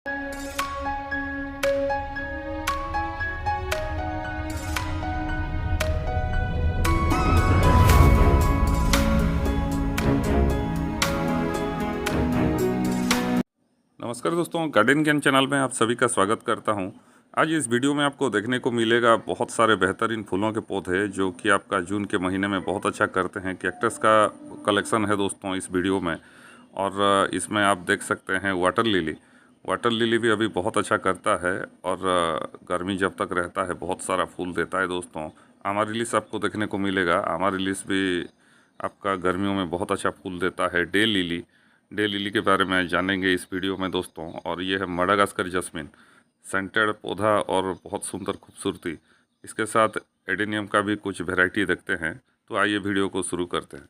नमस्कार दोस्तों, गार्डन ज्ञान चैनल में आप सभी का स्वागत करता हूं। आज इस वीडियो में आपको देखने को मिलेगा बहुत सारे बेहतरीन फूलों के पौधे जो कि आपका जून के महीने में बहुत अच्छा करते हैं। कैक्टस का कलेक्शन है दोस्तों इस वीडियो में। और इसमें आप देख सकते हैं वाटर लिली। वाटर लिली भी अभी बहुत अच्छा करता है और गर्मी जब तक रहता है बहुत सारा फूल देता है दोस्तों। आमारिलिस आपको देखने को मिलेगा। आमारिलिस भी आपका गर्मियों में बहुत अच्छा फूल देता है। डे लिली के बारे में जानेंगे इस वीडियो में दोस्तों। और ये है मडागास्कर जस्मिन, सेंटेड पौधा और बहुत सुंदर खूबसूरती। इसके साथ एडेनियम का भी कुछ वैरायटी देखते हैं। तो आइए वीडियो को शुरू करते हैं।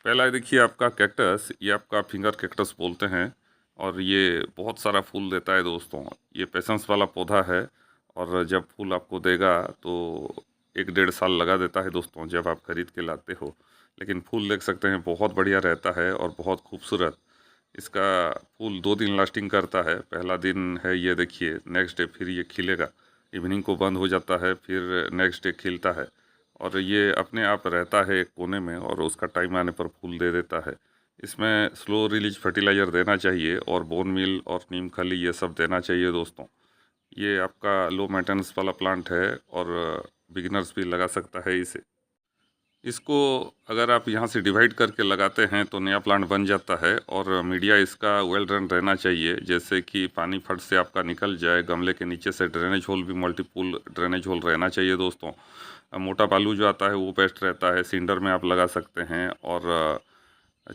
पहला देखिए आपका कैक्टस, ये आपका फिंगर कैक्टस बोलते हैं और ये बहुत सारा फूल देता है दोस्तों। ये पेशेंस वाला पौधा है और जब फूल आपको देगा तो 1-1.5 साल लगा देता है दोस्तों जब आप खरीद के लाते हो। लेकिन फूल देख सकते हैं बहुत बढ़िया रहता है और बहुत खूबसूरत। इसका फूल 2 दिन लास्टिंग करता है। पहला दिन है ये देखिए, नेक्स्ट डे फिर ये खिलेगा। इवनिंग को बंद हो जाता है, फिर नेक्स्ट डे खिलता है और ये अपने आप रहता है एक कोने में और उसका टाइम आने पर फूल दे देता है। इसमें स्लो रिलीज फर्टिलाइज़र देना चाहिए और बोन मील और नीम खली ये सब देना चाहिए दोस्तों। ये आपका लो मेंटेनेंस वाला प्लांट है और बिगिनर्स भी लगा सकता है इसे। इसको अगर आप यहाँ से डिवाइड करके लगाते हैं तो नया प्लांट बन जाता है। और मीडिया इसका वेल रन रहना चाहिए, जैसे कि पानी फट से आपका निकल जाए। गमले के नीचे से ड्रेनेज होल भी मल्टीपुल ड्रेनेज होल रहना चाहिए दोस्तों। मोटा बालू जो आता है वो बेस्ट रहता है। सिंडर में आप लगा सकते हैं और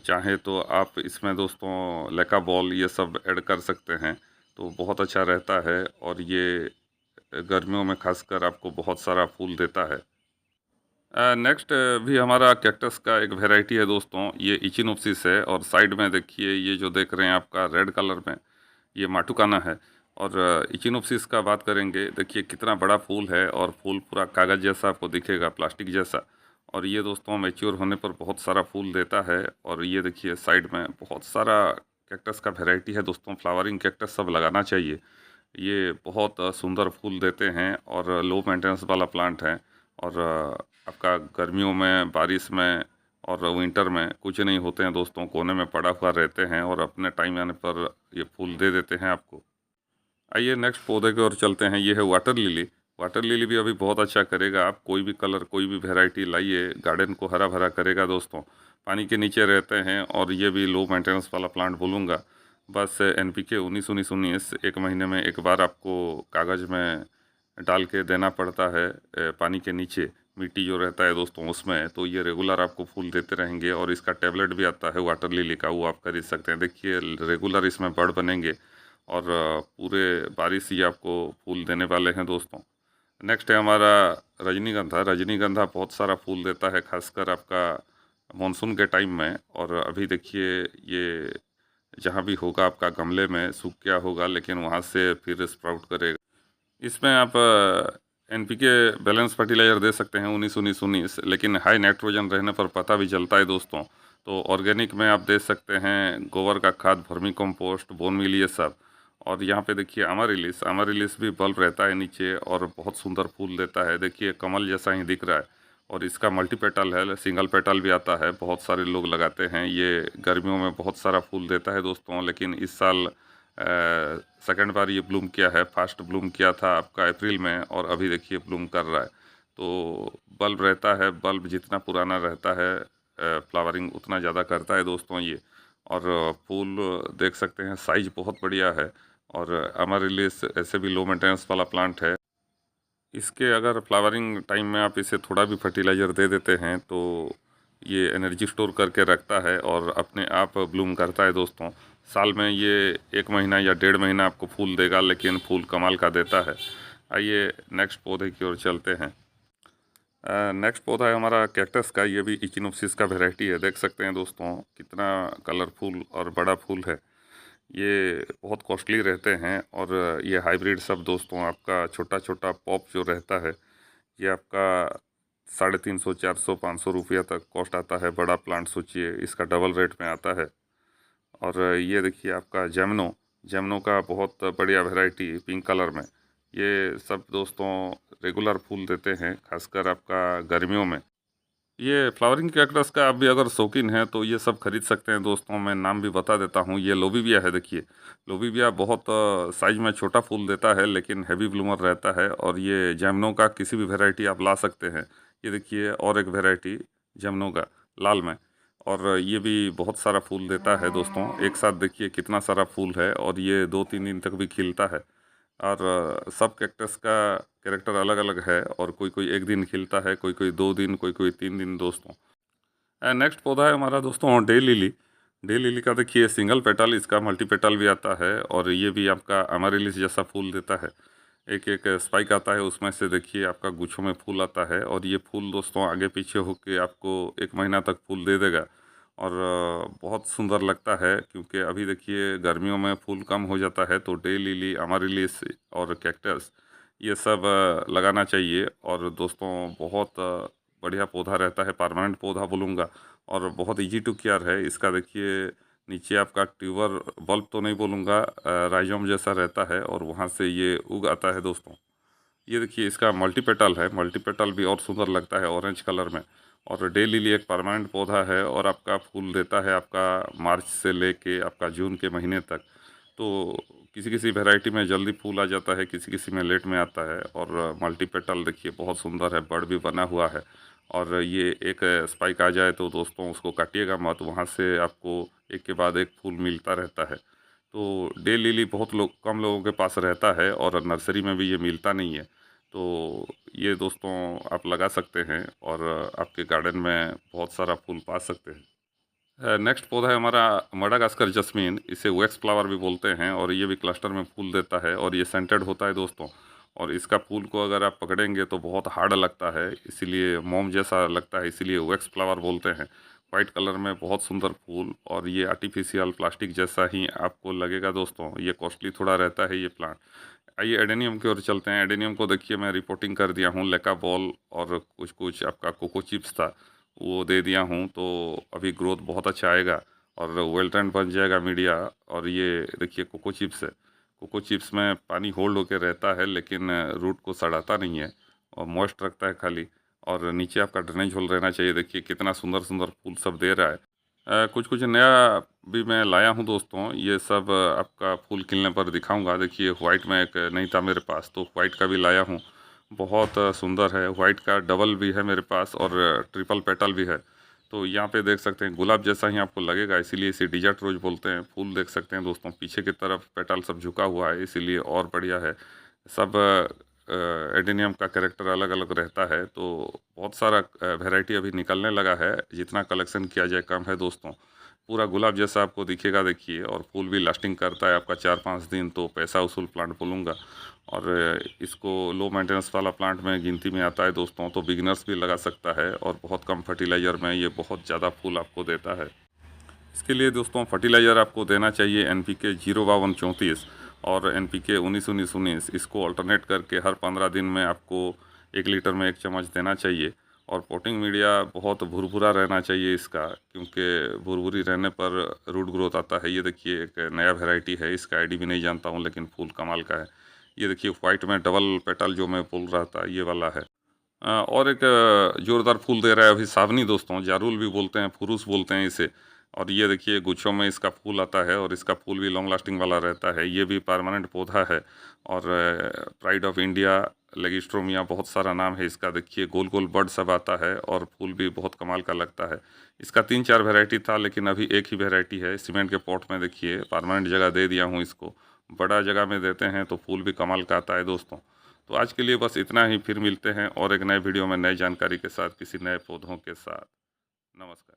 चाहे तो आप इसमें दोस्तों लेका बॉल ये सब ऐड कर सकते हैं तो बहुत अच्छा रहता है। और ये गर्मियों में खासकर आपको बहुत सारा फूल देता है। नेक्स्ट भी हमारा कैक्टस का एक वैरायटी है दोस्तों, ये इचिनोप्सिस है। और साइड में देखिए ये जो देख रहे हैं आपका रेड कलर में, ये माटुकाना है। और इचिनोप्सिस का बात करेंगे, देखिए कितना बड़ा फूल है और फूल पूरा कागज़ जैसा आपको दिखेगा, प्लास्टिक जैसा। और ये दोस्तों मैच्योर होने पर बहुत सारा फूल देता है। और ये देखिए साइड में बहुत सारा कैक्टस का वैरायटी है दोस्तों। फ्लावरिंग कैक्टस सब लगाना चाहिए। ये बहुत सुंदर फूल देते हैं और लो मेंटेनेंस वाला प्लांट है। और आपका गर्मियों में, बारिश में और विंटर में कुछ नहीं होते हैं दोस्तों, कोने में पड़ा हुआ रहते हैं और अपने टाइम आने पर ये फूल दे देते हैं आपको। आइए नेक्स्ट पौधे की ओर चलते हैं। ये है वाटर लिली। वाटर लिली भी अभी बहुत अच्छा करेगा। आप कोई भी कलर, कोई भी वैरायटी लाइए, गार्डन को हरा भरा करेगा दोस्तों। पानी के नीचे रहते हैं और ये भी लो मेंटेनेंस वाला प्लांट बोलूँगा। बस NPK 19-19-19 1 महीने में एक बार आपको कागज़ में डाल के देना पड़ता है। पानी के नीचे मिट्टी जो रहता है दोस्तों उसमें, तो ये रेगुलर आपको फूल देते रहेंगे। और इसका टैबलेट भी आता है वाटर लिली का, वो आप खरीद सकते हैं। देखिए रेगुलर इसमें बड़ बनेंगे और पूरे बारिश ही आपको फूल देने वाले हैं दोस्तों। नेक्स्ट है हमारा रजनीगंधा। रजनीगंधा बहुत सारा फूल देता है, खासकर आपका मानसून के टाइम में। और अभी देखिए ये जहाँ भी होगा आपका गमले में सूख गया होगा, लेकिन वहाँ से फिर स्प्राउट करेगा। इसमें आप NPK बैलेंस फर्टिलाइज़र दे सकते हैं 19-19-19, लेकिन हाई नाइट्रोजन रहने पर पता भी चलता है दोस्तों। तो ऑर्गेनिक में आप दे सकते हैं गोबर का खाद, वर्मी कंपोस्ट, बोन मील ये सब। और यहाँ पे देखिए अमारिलिस। अमारिलिस भी बल्ब रहता है नीचे और बहुत सुंदर फूल देता है। देखिए कमल जैसा ही दिख रहा है। और इसका मल्टी पेटल है, सिंगल पेटल भी आता है। बहुत सारे लोग लगाते हैं। ये गर्मियों में बहुत सारा फूल देता है दोस्तों, लेकिन इस साल सेकेंड बार ये ब्लूम किया है। फास्ट ब्लूम किया था आपका अप्रैल में और अभी देखिए ब्लूम कर रहा है। तो बल्ब रहता है, बल्ब जितना पुराना रहता है फ्लावरिंग उतना ज़्यादा करता है दोस्तों ये। और फूल देख सकते हैं, साइज बहुत बढ़िया है। और अमारिलिस ऐसे भी लो मेंटेनेंस वाला प्लांट है। इसके अगर फ्लावरिंग टाइम में आप इसे थोड़ा भी फर्टिलाइज़र दे देते हैं तो ये एनर्जी स्टोर करके रखता है और अपने आप ब्लूम करता है दोस्तों। साल में ये 1 महीना या 1.5 महीना आपको फूल देगा, लेकिन फूल कमाल का देता है। आइए नेक्स्ट पौधे की ओर चलते हैं। नेक्स्ट पौधा है हमारा कैक्टस का। ये भी इचिनोप्सिस का वैरायटी है। देख सकते हैं दोस्तों कितना कलरफुल और बड़ा फूल है। ये बहुत कॉस्टली रहते हैं और ये हाइब्रिड सब दोस्तों आपका छोटा छोटा पॉप जो रहता है, ये आपका 350, 400, 500 रुपया तक कॉस्ट आता है। बड़ा प्लांट सोचिए इसका डबल रेट में आता है। और ये देखिए आपका जेमनो। जैमनों का बहुत बढ़िया वैरायटी पिंक कलर में। ये सब दोस्तों रेगुलर फूल देते हैं, खासकर आपका गर्मियों में। ये फ्लावरिंग कैक्टस का आप भी अगर शौकीन हैं तो ये सब खरीद सकते हैं दोस्तों। मैं नाम भी बता देता हूँ। ये लोबिविया है, देखिए लोबिविया बहुत साइज में छोटा फूल देता है लेकिन हैवी ब्लूमर रहता है। और ये जैमनों का किसी भी वैरायटी आप ला सकते हैं। ये देखिए और एक वैरायटी जैमनों का लाल में, और ये भी बहुत सारा फूल देता है दोस्तों। एक साथ देखिए कितना सारा फूल है, और ये 2-3 दिन तक भी खिलता है। और सब कैक्टस का कैरेक्टर अलग अलग है, और कोई कोई एक दिन खिलता है, कोई कोई 2 दिन, कोई कोई 3 दिन दोस्तों। नेक्स्ट पौधा है हमारा दोस्तों डे लिली। डे लिली का देखिए सिंगल पेटल, इसका मल्टी पेटल भी आता है, और ये भी आपका अमारिलिस जैसा फूल देता है। एक एक स्पाइक आता है, उसमें से देखिए आपका गुच्छों में फूल आता है, और ये फूल दोस्तों आगे पीछे होके आपको 1 महीना तक फूल दे देगा। और बहुत सुंदर लगता है, क्योंकि अभी देखिए गर्मियों में फूल कम हो जाता है, तो डे लिली, अमारिलिस और कैक्टस ये सब लगाना चाहिए। और दोस्तों बहुत बढ़िया पौधा रहता है, परमानेंट पौधा बोलूँगा, और बहुत इजी टू केयर है। इसका देखिए नीचे आपका ट्यूबर बल्ब तो नहीं बोलूँगा, राइजोम जैसा रहता है, और वहाँ से ये उग आता है दोस्तों। ये देखिए इसका मल्टीपेटल है, मल्टीपेटल भी और सुंदर लगता है ऑरेंज कलर में। और डे लिली एक परमानेंट पौधा है, और आपका फूल देता है आपका मार्च से लेके आपका जून के महीने तक। तो किसी किसी वैरायटी में जल्दी फूल आ जाता है, किसी किसी में लेट में आता है। और मल्टीपेटल देखिए बहुत सुंदर है, बड़ भी बना हुआ है। और ये एक स्पाइक आ जाए तो दोस्तों उसको काटिएगा मत, वहाँ से आपको एक के बाद एक फूल मिलता रहता है। तो डे लिली बहुत कम लोगों के पास रहता है, और नर्सरी में भी ये मिलता नहीं है। तो ये दोस्तों आप लगा सकते हैं, और आपके गार्डन में बहुत सारा फूल पा सकते हैं। नेक्स्ट पौधा है हमारा मडागास्कर जस्मीन। इसे वैक्स फ्लावर भी बोलते हैं, और ये भी क्लस्टर में फूल देता है, और ये सेंटेड होता है दोस्तों। और इसका फूल को अगर आप पकड़ेंगे तो बहुत हार्ड लगता है, इसीलिए मोम जैसा लगता है, इसीलिए वैक्स फ्लावर बोलते हैं। वाइट कलर में बहुत सुंदर फूल, और ये आर्टिफिशियल प्लास्टिक जैसा ही आपको लगेगा दोस्तों। ये कॉस्टली थोड़ा रहता है ये प्लांट। आइए एडेनियम की ओर चलते हैं। एडेनियम को देखिए मैं रिपोर्टिंग कर दिया हूँ, लेका बॉल और कुछ कुछ आपका कोको चिप्स था वो दे दिया हूँ, तो अभी ग्रोथ बहुत अच्छा आएगा, और वेल ट्रेंड बन जाएगा मीडिया। और ये देखिए कोको चिप्स है। कोको चिप्स में पानी होल्ड होकर रहता है, लेकिन रूट को सड़ाता नहीं है, और मॉइस्ट रखता है खाली। और नीचे आपका ड्रेनेज होल रहना चाहिए। देखिए कितना सुंदर सुंदर फूल सब दे रहा है। कुछ कुछ नया भी मैं लाया हूँ दोस्तों। ये सब आपका फूल खिलने पर दिखाऊंगा। देखिए वाइट में एक नहीं था मेरे पास, तो वाइट का भी लाया हूँ। बहुत सुंदर है। वाइट का डबल भी है मेरे पास, और ट्रिपल पेटल भी है। तो यहाँ पे देख सकते हैं गुलाब जैसा ही आपको लगेगा, इसीलिए इसे डिजर्ट रोज बोलते हैं। फूल देख सकते हैं दोस्तों, पीछे की तरफ पेटल सब झुका हुआ है, इसीलिए और बढ़िया है। सब एडेनियम का कैरेक्टर अलग अलग रहता है, तो बहुत सारा वैरायटी अभी निकलने लगा है। जितना कलेक्शन किया जाए कम है दोस्तों। पूरा गुलाब जैसा आपको दिखेगा देखिए, और फूल भी लास्टिंग करता है आपका 4-5 दिन, तो पैसा वसूल प्लांट बोलूँगा। और इसको लो मेंटेनेंस वाला प्लांट में गिनती में आता है दोस्तों, तो बिगिनर्स भी लगा सकता है, और बहुत कम फर्टिलाइज़र में ये बहुत ज़्यादा फूल आपको देता है। इसके लिए दोस्तों फर्टिलाइज़र आपको देना चाहिए NPK 05234 और NPK 19-19-19। इसको अल्टरनेट करके हर 15 दिन में आपको 1 लीटर में 1 चम्मच देना चाहिए। और पोटिंग मीडिया बहुत भुरभुरा रहना चाहिए इसका, क्योंकि भुरभुरी रहने पर रूट ग्रोथ आता है। ये देखिए एक नया वैरायटी है, इसका आईडी भी नहीं जानता हूँ, लेकिन फूल कमाल का है। ये देखिए वाइट में डबल पेटल जो मैं बोल रहा था, ये वाला है। और एक जोरदार फूल दे रहा है अभी सावनी दोस्तों, जारुल भी बोलते हैं, फुरूस बोलते हैं इसे। और ये देखिए गुच्छों में इसका फूल आता है, और इसका फूल भी लॉन्ग लास्टिंग वाला रहता है। ये भी परमानेंट पौधा है, और प्राइड ऑफ इंडिया, लेगिस्ट्रोमिया, बहुत सारा नाम है इसका। देखिए गोल गोल बर्ड सब आता है, और फूल भी बहुत कमाल का लगता है। इसका 3-4 वैरायटी था, लेकिन अभी एक ही वैरायटी है। सीमेंट के पॉट में देखिए परमानेंट जगह दे दिया हूँ इसको। बड़ा जगह में देते हैं तो फूल भी कमाल का आता है दोस्तों। तो आज के लिए बस इतना ही, फिर मिलते हैं और एक नए वीडियो में नई जानकारी के साथ, किसी नए पौधों के साथ। नमस्कार।